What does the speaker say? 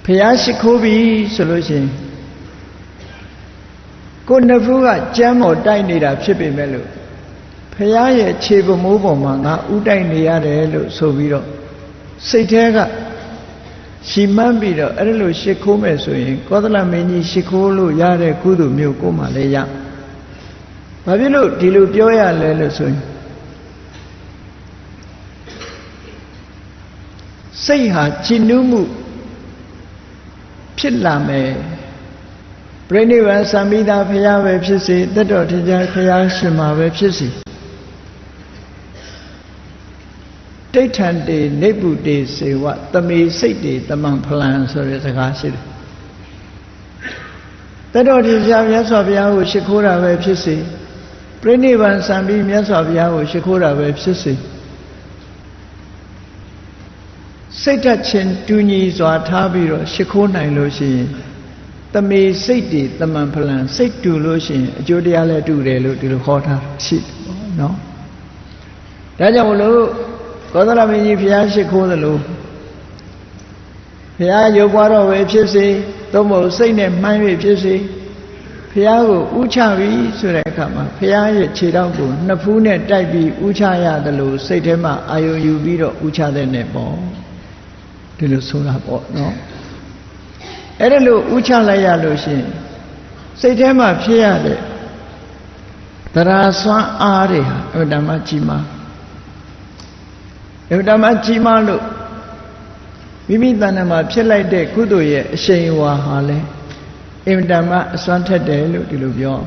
ဖျားရှိခိုးပြီဆိုလို့ရှိရင်ကိုနှစ်ဖူးကကြမ်းမော်တိုက်နေတာဖြစ်ပေမဲ့လို့ဖျားရဲ့ခြေပမိုးပေါ်မှာငါဥတိုက်နေရတယ်လို့ဆိုပြီးတော့စိတ်ထဲကရှီမှန်းပြီးတော့အဲ့လိုရှိခိုးမယ်ဆိုရင်ကောသလမင်းကြီးရှိခိုးလို့ရတဲ့ကုသိုလ်မျိုးကိုမှလည်းရဘာဖြစ်လို့ဒီလိုပြောရလဲလို့ဆိုရင်စိတ်ဟာကြည်နူးမှုဖြစ်လာမယ်ပြိဋိဘံသံမိတာဖရာပဲဖြစ်စေတတ်တော်တရားဖရာရှင်မှာပဲဖြစ်စေတိဋ္ဌံတေနိဗ္ဗုတေစေဝသမေစိတ်တေတမံဖလံဆိုတဲ့စကားရှိတယ်တတ်တော်တရားမြတ်စွာဘုရားကိုရှိခိုးတာပဲဖြစ်စေပြိဋိဘံသံမိမြတ်စွာဘုရားကိုရှိခိုးတာပဲဖြစ်စေစိတ်ဓာတ်ချင်းတူညီစွာထားပြီးတော့ရှိခိုးနိုင်လို့ရှိရင်တမေစိတ်တွေတမန်ဖလံစိတ်တူလို့ရှိရင်အကျိုးတရားလည်းတူတယ်လို့ဒီလိုဟောထားရှိတယ်ပေါ့နော်ဒါကြောင့်မလို့ကောသလမင်းကြီးဘုရားရှိခိုးသလိုဘုရားရုပ်ပွားတော့ပဲဖြစ်စေသို့မဟုတ်စိတ်နဲ့မှန်း၍ဖြစ်စေဘုရားကိုဥချပြီးဆိုတဲ့အခါမှာဘုရားရဲ့ခြေထောက်ကိုနှစ်ဖူးနဲ့တိုက်ပြီးဥချရတယ်လို့စိတ်ထဲမှာအာယုံယူပြီးတော့ဥချတဲ့နဲ့ပေါ့ဒီလိုဆိုတာပေါ့နော်အဲ့ဒါလို့ဥချလိုက်ရလို့ရှိရင်စိတ်ထဲမှာဖြစ်ရတဲ့တရားစွမ်းအားတွေဟာအမှန်တမ်းကြီးမားအမှန်တမ်းကြီးမားလို့မိမိတဏ္ဍာမှာဖြစ်လိုက်တဲ့ကုသိုလ်ရဲ့အရှိန်အဝါဟာလည်းအမှန်တမ်းအစွမ်းထက်တယ်လို့ဒီလိုပြော